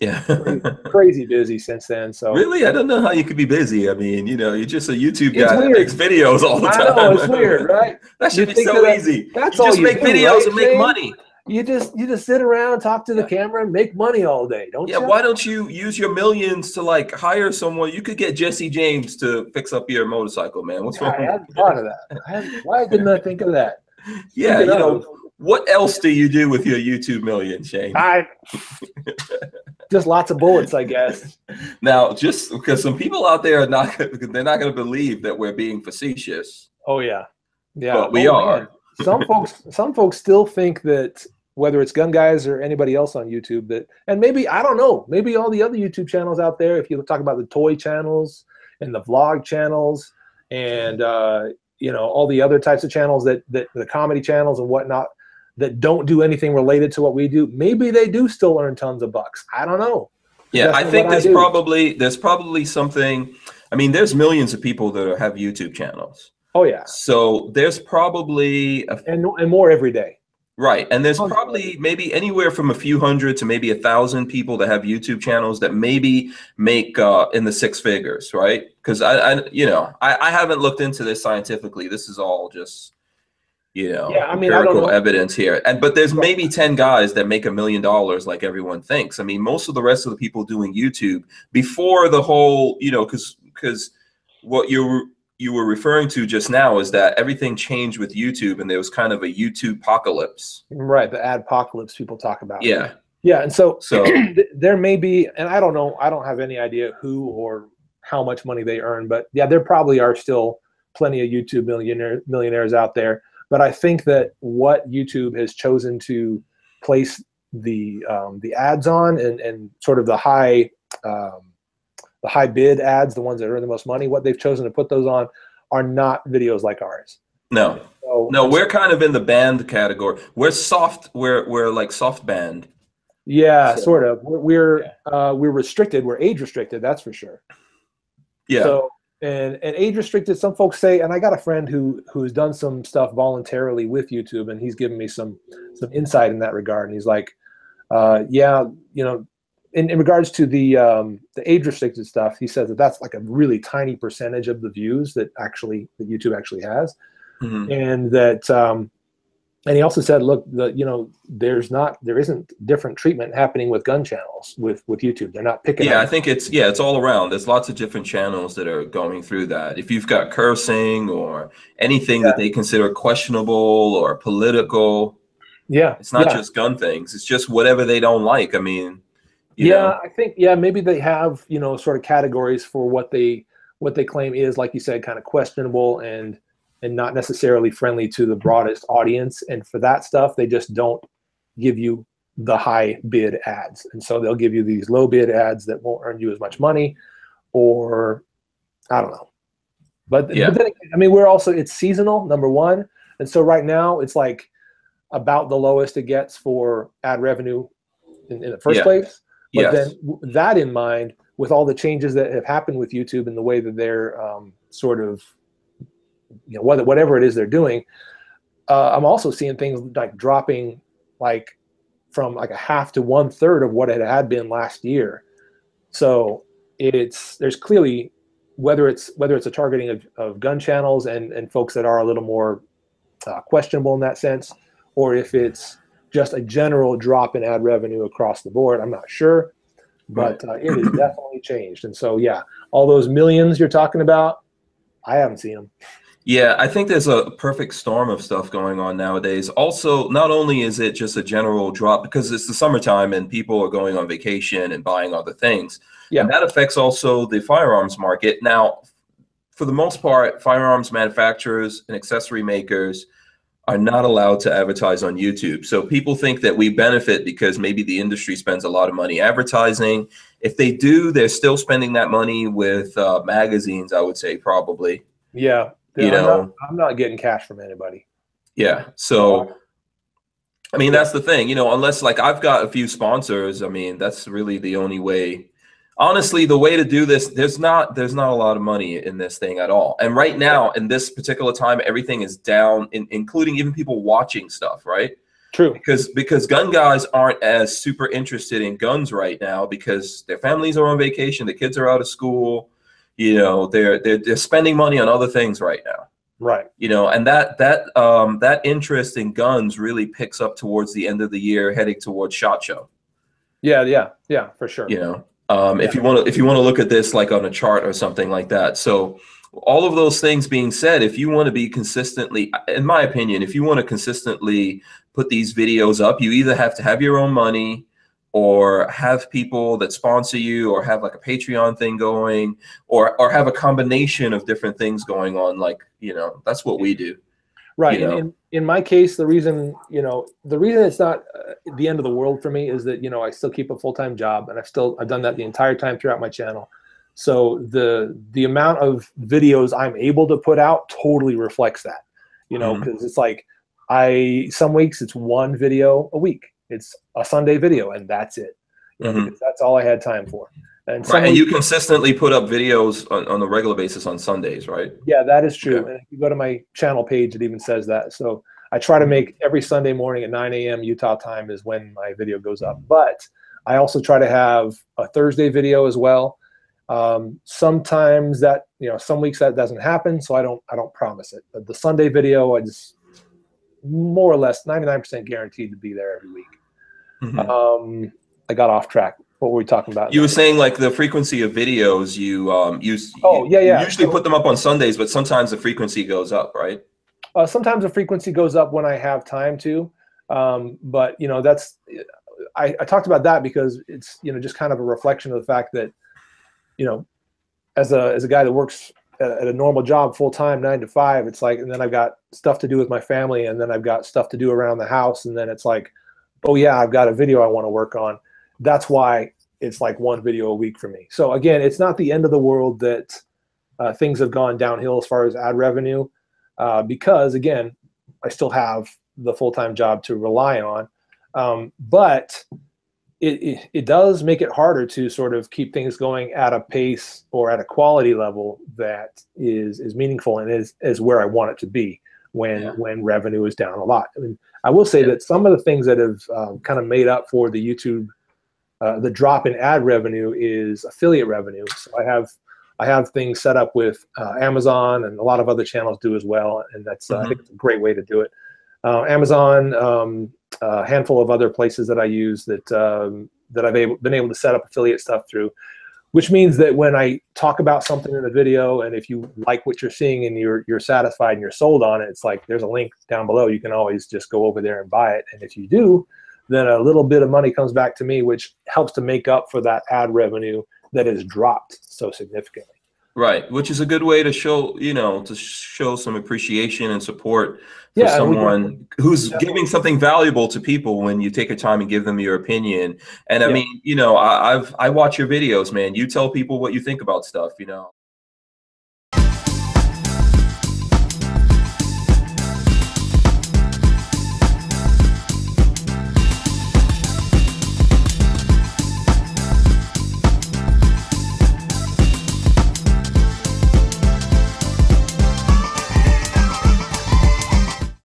Yeah. Crazy busy since then. So Really? I don't know how you could be busy. I mean, you're just a YouTube it's guy that makes weird. videos all the I know time. it's weird, right? That You should be think so that easy. that's You all just you make do, videos right, and make Shane? money. You just sit around, talk to the Yeah. camera, and make money all day, don't Yeah, you? why don't you use your millions to like hire someone? You could get Jesse James to fix up your motorcycle, man. What's Yeah, I wrong? hadn't thought of that. Why didn't I think of that? Yeah, Speaking of, what else do you do with your YouTube million, Shane? I just lots of bullets, I guess. Now, just because some people out there they're not going to believe that we're being facetious, Oh yeah, yeah. but we Oh are. man, some folks still think that whether it's gun guys or anybody else on YouTube that, and maybe I don't know, maybe all the other YouTube channels out there. If you talk about the toy channels and the vlog channels and all the other types of channels that the comedy channels and whatnot that don't do anything related to what we do, maybe they do still earn tons of bucks. I don't know. Yeah, I think there's probably something. I mean, there's millions of people that have YouTube channels. Oh yeah, So there's probably and more every day. right, and there's probably maybe anywhere from a few hundred to maybe 1,000 people that have YouTube channels that maybe make in the six figures, right? Because I haven't looked into this scientifically. This is all just Yeah, I mean, I don't empirical know. evidence here. But there's maybe 10 guys that make $1 million like everyone thinks. I mean, most of the rest of the people doing YouTube before the whole, because what you were referring to just now is that everything changed with YouTube and there was kind of a YouTube apocalypse. Right, the adpocalypse people talk about. Yeah. Yeah, and so So there may be, and I don't know, I don't have any idea who or how much money they earn, but yeah, there probably are still plenty of YouTube millionaires out there. But I think that what YouTube has chosen to place the ads on and sort of the high bid ads, the ones that earn the most money, what they've chosen to put those on are not videos like ours. no, we're kind of in the band category. We're soft. We're like soft band. Yeah, sort of. We're restricted. We're age restricted. That's for sure. Yeah. So and age restricted. Some folks say, and I got a friend who's done some stuff voluntarily with YouTube, and he's given me some insight in that regard. And he's like, yeah, in regards to the age restricted stuff, he says that's like a really tiny percentage of the views that YouTube actually has, and that. And he also said, look, there isn't different treatment happening with gun channels with YouTube. They're not picking. Yeah, I think it's all around. There's lots of different channels that are going through that. If you've got cursing or anything that they consider questionable or political, it's not just gun things. It's just whatever they don't like. I mean, I think maybe they have sort of categories for what they claim is, like you said, kind of questionable and not necessarily friendly to the broadest audience. And for that stuff, they just don't give you the high bid ads. And so they'll give you these low bid ads that won't earn you as much money, or I don't know. But then, I mean, it's seasonal, number one. And so right now it's like about the lowest it gets for ad revenue in the first place. But then that in mind, with all the changes that have happened with YouTube and the way that they're sort of, whatever it is they're doing, I'm also seeing things like dropping like from like a half to 1/3 of what it had been last year. So there's clearly, whether it's a targeting of gun channels and folks that are a little more questionable in that sense, or if it's just a general drop in ad revenue across the board, I'm not sure, but it has definitely changed. And so all those millions you're talking about, I haven't seen them. Yeah, I think there's a perfect storm of stuff going on nowadays. Also, not only is it just a general drop because it's the summertime and people are going on vacation and buying other things, and that affects also the firearms market. Now, for the most part, firearms manufacturers and accessory makers are not allowed to advertise on YouTube. So people think that we benefit because maybe the industry spends a lot of money advertising. If they do, they're still spending that money with magazines, I would say, probably. Yeah. I'm not getting cash from anybody. Yeah. So, I mean, that's the thing, unless like I've got a few sponsors, I mean, that's really the only way. Honestly, the way to do this, there's not a lot of money in this thing at all. And right now, in this particular time, everything is down, including even people watching stuff, right? True. Because gun guys aren't as super interested in guns right now because their families are on vacation, the kids are out of school, you know, they're spending money on other things right now. Right. You know, and that interest in guns really picks up towards the end of the year, heading towards SHOT Show. Yeah, for sure. You know, if you want to look at this like on a chart or something like that. So all of those things being said, if you want to be consistently, in my opinion, if you want to consistently put these videos up, you either have to have your own money or have people that sponsor you or have like a Patreon thing going or have a combination of different things going on. Like, you know, that's what we do. Right. And in my case, the reason it's not the end of the world for me is that, you know, I still keep a full-time job and I've done that the entire time throughout my channel. So the amount of videos I'm able to put out totally reflects that, you know, because it's like some weeks it's one video a week. It's a Sunday video and that's it. You know, because that's all I had time for. And, and you consistently put up videos on a regular basis on Sundays, right? Yeah, that is true. Okay. And if you go to my channel page, it even says that. So I try to make every Sunday morning at 9 a.m. Utah time is when my video goes up. But I also try to have a Thursday video as well. Sometimes that, you know, some weeks that doesn't happen, so I don't promise it. But the Sunday video, I just more or less 99% guaranteed to be there every week. I got off track. What were we talking about? You were saying like the frequency of videos you usually put them up on Sundays, but sometimes the frequency goes up, right? Sometimes the frequency goes up when I have time to, but you know, that's I talked about that because it's, you know, just kind of a reflection of the fact that, you know, as a guy that works at a normal job full time 9 to 5, it's like, and then I've got stuff to do with my family, and then I've got stuff to do around the house, and then it's like, oh yeah, I've got a video I want to work on. That's why it's like one video a week for me. So again, it's not the end of the world that things have gone downhill as far as ad revenue, because again, I still have the full-time job to rely on. But it does make it harder to sort of keep things going at a pace or at a quality level that is meaningful and is where I want it to be when revenue is down a lot. I mean, I will say that some of the things that have kind of made up for the YouTube the drop in ad revenue is affiliate revenue. So I have things set up with Amazon, and a lot of other channels do as well, and that's I think it's a great way to do it. Amazon, a handful of other places that I use that I've been able to set up affiliate stuff through, which means that when I talk about something in the video, and if you like what you're seeing and you're satisfied and you're sold on it, it's like there's a link down below. You can always just go over there and buy it, and if you do, then a little bit of money comes back to me, which helps to make up for that ad revenue that has dropped so significantly. Right, which is a good way to show, you know, to show some appreciation and support for someone who's giving something valuable to people when you take your time and give them your opinion. And I mean, you know, I watch your videos, man. You tell people what you think about stuff, you know.